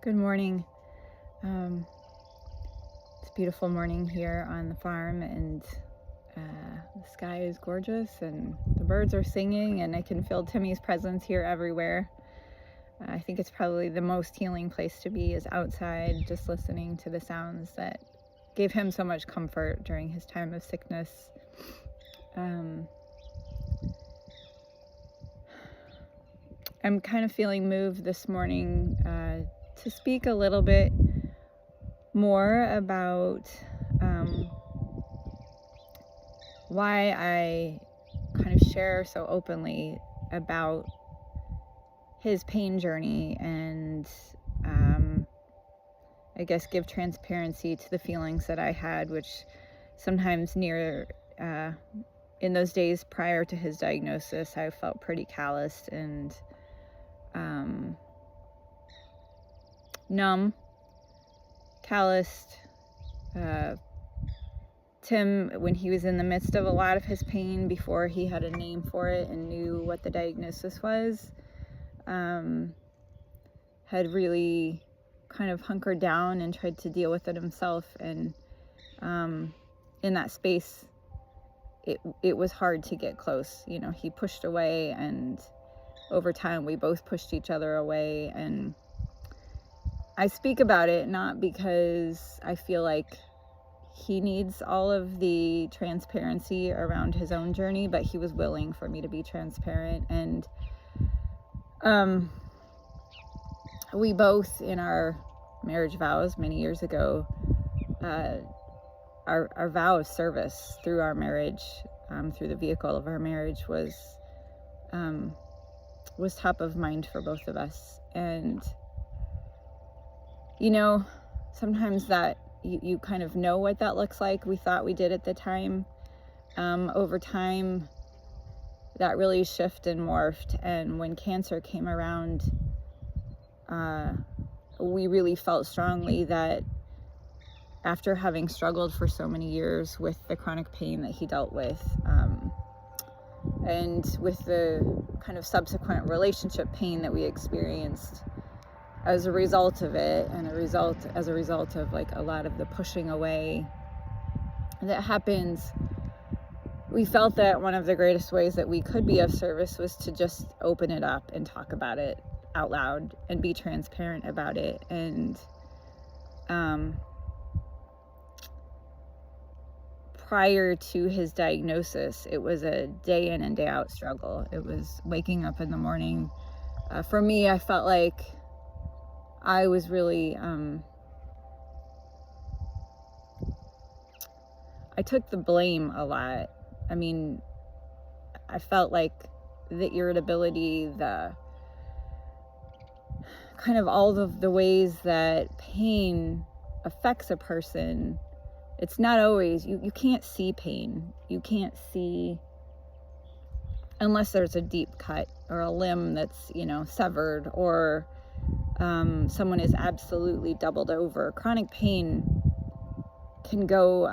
Good morning. It's a beautiful morning here on the farm, and the sky is gorgeous, and the birds are singing, and I can feel Timmy's presence here everywhere. I think it's probably the most healing place to be is outside, just listening to the sounds that gave him so much comfort during his time of sickness. I'm kind of feeling moved this morning to speak a little bit more about why I kind of share so openly about his pain journey, and I guess give transparency to the feelings that I had, which sometimes in those days prior to his diagnosis, I felt pretty calloused and numb, calloused. Tim, when he was in the midst of a lot of his pain, before he had a name for it and knew what the diagnosis was, had really kind of hunkered down and tried to deal with it himself. And in that space, it was hard to get close. You know, he pushed away, and over time we both pushed each other away. And I speak about it not because I feel like he needs all of the transparency around his own journey, but he was willing for me to be transparent. And we both, in our marriage vows many years ago, our vow of service through our marriage, through the vehicle of our marriage, was top of mind for both of us. And you know, sometimes that you kind of know what that looks like. We thought we did at the time. Over time, that really shifted and morphed. And when cancer came around, we really felt strongly that after having struggled for so many years with the chronic pain that he dealt with, and with the kind of subsequent relationship pain that we experienced as a result of it, and as a result of like a lot of the pushing away that happens, we felt that one of the greatest ways that we could be of service was to just open it up and talk about it out loud and be transparent about it. And prior to his diagnosis, it was a day in and day out struggle. It was waking up in the morning. For me, I felt like I was really, I took the blame a lot. I mean, I felt like the irritability, the kind of all of the ways that pain affects a person, it's not always, you can't see pain. You can't see, unless there's a deep cut or a limb that's, severed, or someone is absolutely doubled over. Chronic pain can go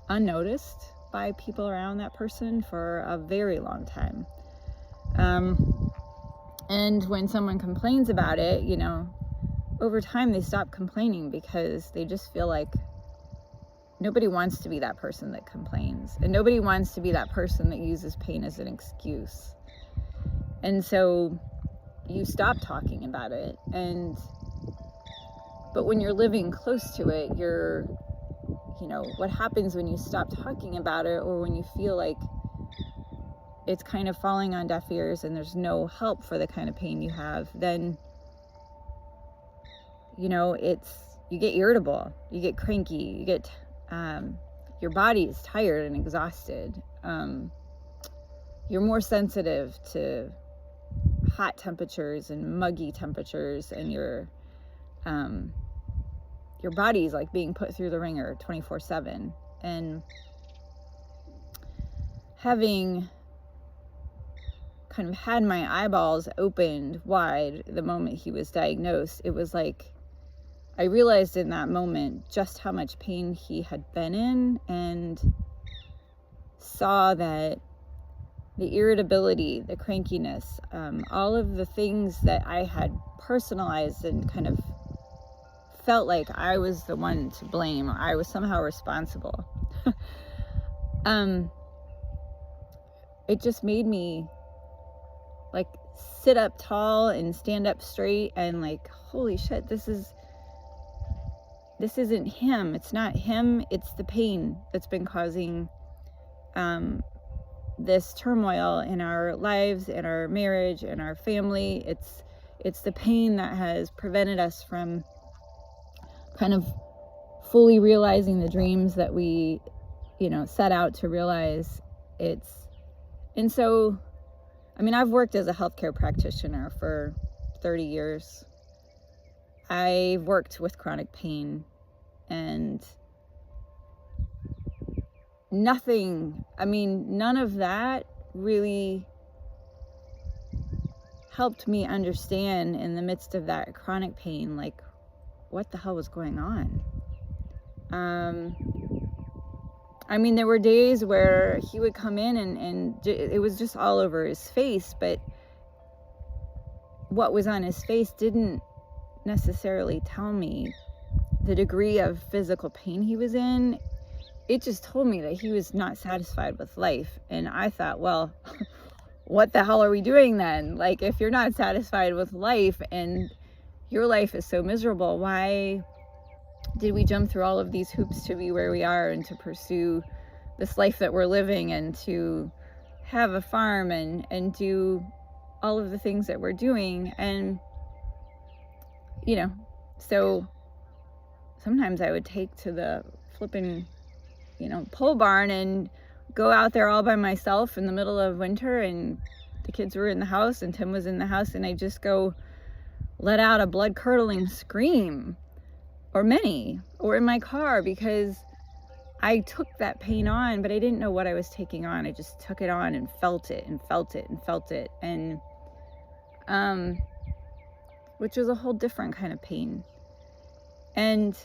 unnoticed by people around that person for a very long time. And when someone complains about it, over time they stop complaining because they just feel like nobody wants to be that person that complains, and nobody wants to be that person that uses pain as an excuse. And so you stop talking about it. But when you're living close to it, what happens when you stop talking about it, or when you feel like it's kind of falling on deaf ears and there's no help for the kind of pain you have, then, you get irritable, you get cranky, you get, your body is tired and exhausted. You're more sensitive to hot temperatures and muggy temperatures, and your body's like being put through the ringer 24/7. And having kind of had my eyeballs opened wide the moment he was diagnosed, it was like I realized in that moment just how much pain he had been in, and saw that the irritability, the crankiness, all of the things that I had personalized and kind of felt like I was the one to blame, or I was somehow responsible. It just made me like sit up tall and stand up straight and like, holy shit, this isn't him. It's not him. It's the pain that's been causing this turmoil in our lives, in our marriage, in our family. It's the pain that has prevented us from kind of fully realizing the dreams that we, set out to realize. And so, I mean, I've worked as a healthcare practitioner for 30 years. I've worked with chronic pain, and none of that really helped me understand in the midst of that chronic pain, like, what the hell was going on. There were days where he would come in and it was just all over his face, but what was on his face didn't necessarily tell me the degree of physical pain he was in. It just told me that he was not satisfied with life. And I thought, well, what the hell are we doing then? Like, if you're not satisfied with life and your life is so miserable, why did we jump through all of these hoops to be where we are and to pursue this life that we're living and to have a farm and do all of the things that we're doing? And, so sometimes I would take to the flipping, pole barn and go out there all by myself in the middle of winter, and the kids were in the house and Tim was in the house, and I just go let out a blood-curdling scream, or many, or in my car, because I took that pain on, but I didn't know what I was taking on. I just took it on and felt it and felt it and felt it, and which was a whole different kind of pain. And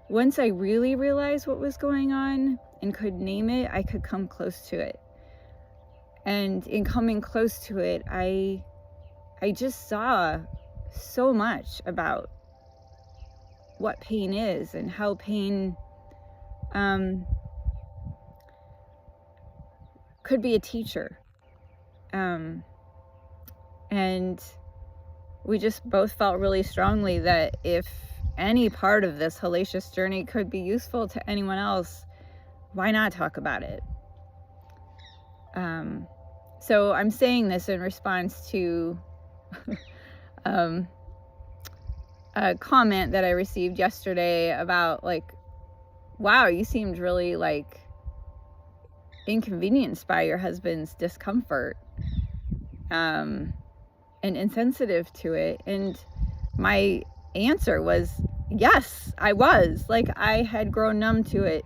once I really realized what was going on and could name it, I could come close to it. And in coming close to it, I just saw so much about what pain is and how pain could be a teacher. And we just both felt really strongly that if any part of this hellacious journey could be useful to anyone else, why not talk about it? So I'm saying this in response to a comment that I received yesterday about, like, wow, you seemed really like inconvenienced by your husband's discomfort, and insensitive to it. And my answer was, yes, I was. Like, I had grown numb to it,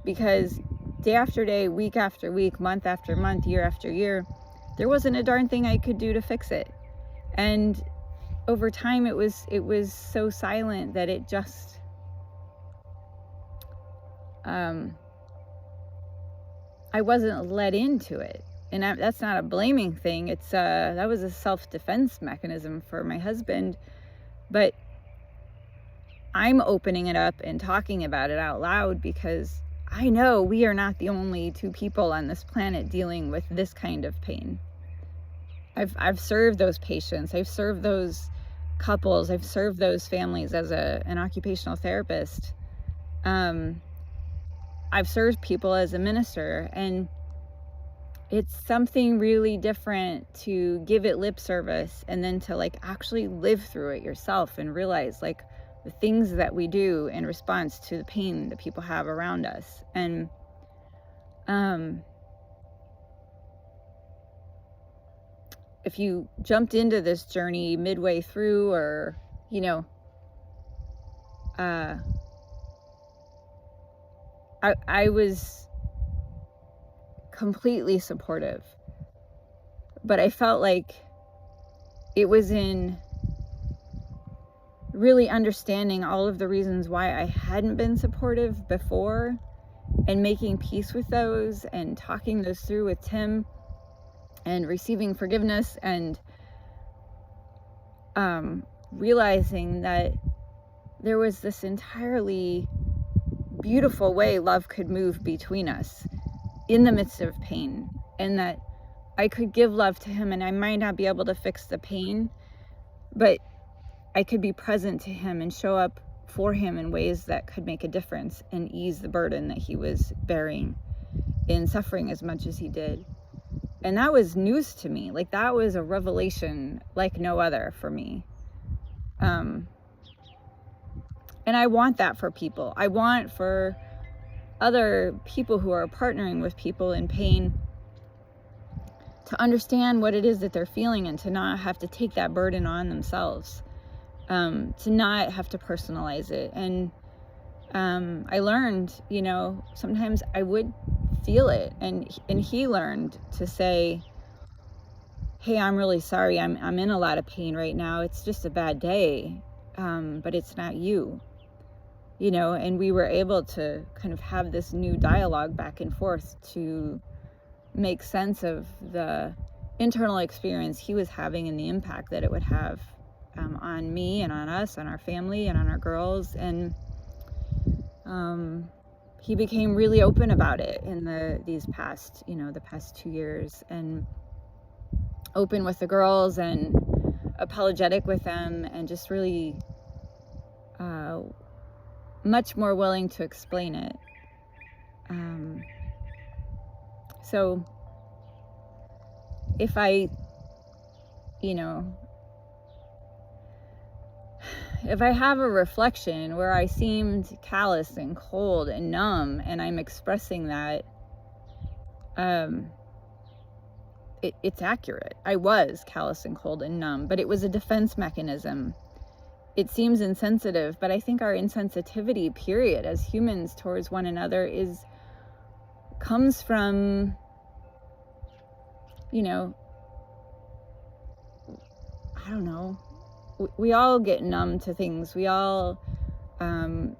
because day after day, week after week, month after month, year after year, there wasn't a darn thing I could do to fix it. And over time, it was so silent that it just I wasn't let into it. And that's not a blaming thing. It's that was a self-defense mechanism for my husband. But I'm opening it up and talking about it out loud, because I know we are not the only two people on this planet dealing with this kind of pain. I've served those patients. I've served those couples. I've served those families as an occupational therapist. I've served people as a minister, and it's something really different to give it lip service and then to like actually live through it yourself and realize like the things that we do in response to the pain that people have around us. And if you jumped into this journey midway through, or I was completely supportive, but I felt like it was in really understanding all of the reasons why I hadn't been supportive before, and making peace with those and talking those through with Tim and receiving forgiveness, and realizing that there was this entirely beautiful way love could move between us in the midst of pain, and that I could give love to him, and I might not be able to fix the pain, but I could be present to him and show up for him in ways that could make a difference and ease the burden that he was bearing in suffering as much as he did. And that was news to me. Like, that was a revelation like no other for me. And I want that for people. I want for other people who are partnering with people in pain to understand what it is that they're feeling, and to not have to take that burden on themselves, to not have to personalize it. And I learned, sometimes I would feel it, and he learned to say, hey, I'm really sorry, I'm in a lot of pain right now, it's just a bad day, but it's not you. And we were able to kind of have this new dialogue back and forth to make sense of the internal experience he was having and the impact that it would have on me and on us, on our family and on our girls. And he became really open about it in the past 2 years, and open with the girls and apologetic with them, and just really much more willing to explain it. So if I have a reflection where I seemed callous and cold and numb, and I'm expressing that, it's accurate. I was callous and cold and numb, but it was a defense mechanism. It seems insensitive, but I think our insensitivity, period, as humans towards one another comes from, I don't know, we all get numb to things. We all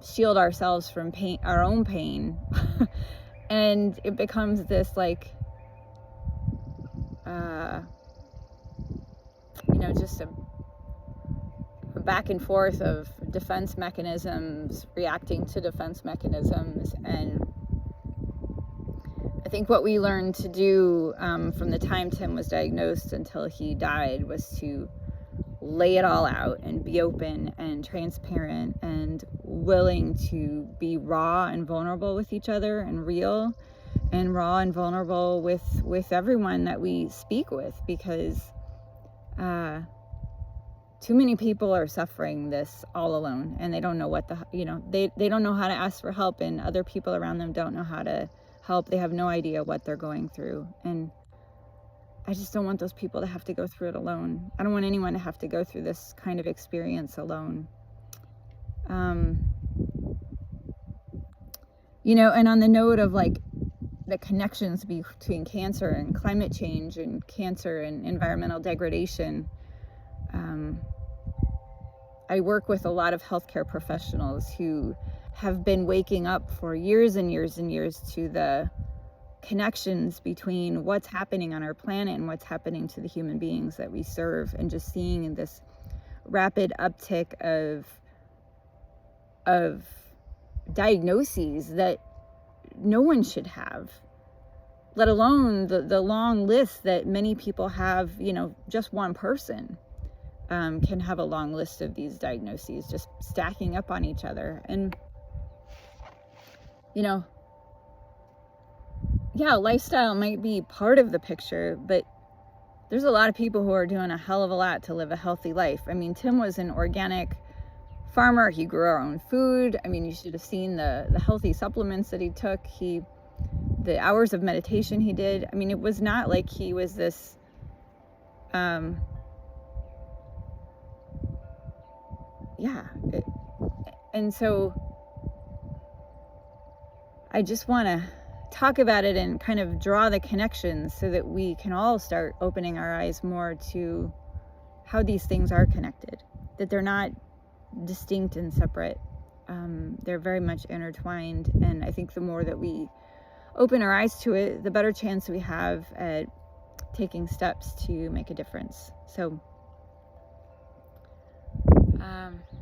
shield ourselves from pain, our own pain. And it becomes this just a back and forth of defense mechanisms reacting to defense mechanisms. And I think what we learned to do from the time Tim was diagnosed until he died was to lay it all out and be open and transparent and willing to be raw and vulnerable with each other, and real and raw and vulnerable with everyone that we speak with, because too many people are suffering this all alone, and they don't know what they don't know how to ask for help, and other people around them don't know how to help. They have no idea what they're going through, and I just don't want those people to have to go through it alone. I don't want anyone to have to go through this kind of experience alone. And on the note of the connections between cancer and climate change, and cancer and environmental degradation, I work with a lot of healthcare professionals who have been waking up for years and years and years to the connections between what's happening on our planet and what's happening to the human beings that we serve, and just seeing this rapid uptick of diagnoses that no one should have, let alone the long list that many people have. Just one person can have a long list of these diagnoses just stacking up on each other. And lifestyle might be part of the picture, but there's a lot of people who are doing a hell of a lot to live a healthy life. I mean, Tim was an organic farmer. He grew our own food. I mean, you should have seen the healthy supplements that he took, the hours of meditation he did. I mean, it was not like he was this and so I just want to talk about it and kind of draw the connections so that we can all start opening our eyes more to how these things are connected, that they're not distinct and separate. They're very much intertwined. And I think the more that we open our eyes to it, the better chance we have at taking steps to make a difference. So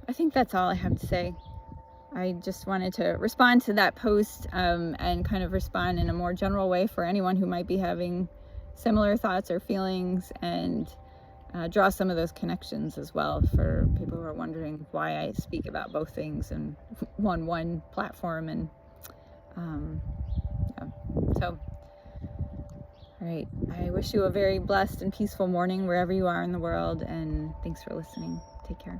I I think that's all I have to say. I just wanted to respond to that post and kind of respond in a more general way for anyone who might be having similar thoughts or feelings, and draw some of those connections as well for people who are wondering why I speak about both things in one platform. And yeah. So, all right, I wish you a very blessed and peaceful morning wherever you are in the world, and thanks for listening. Take care.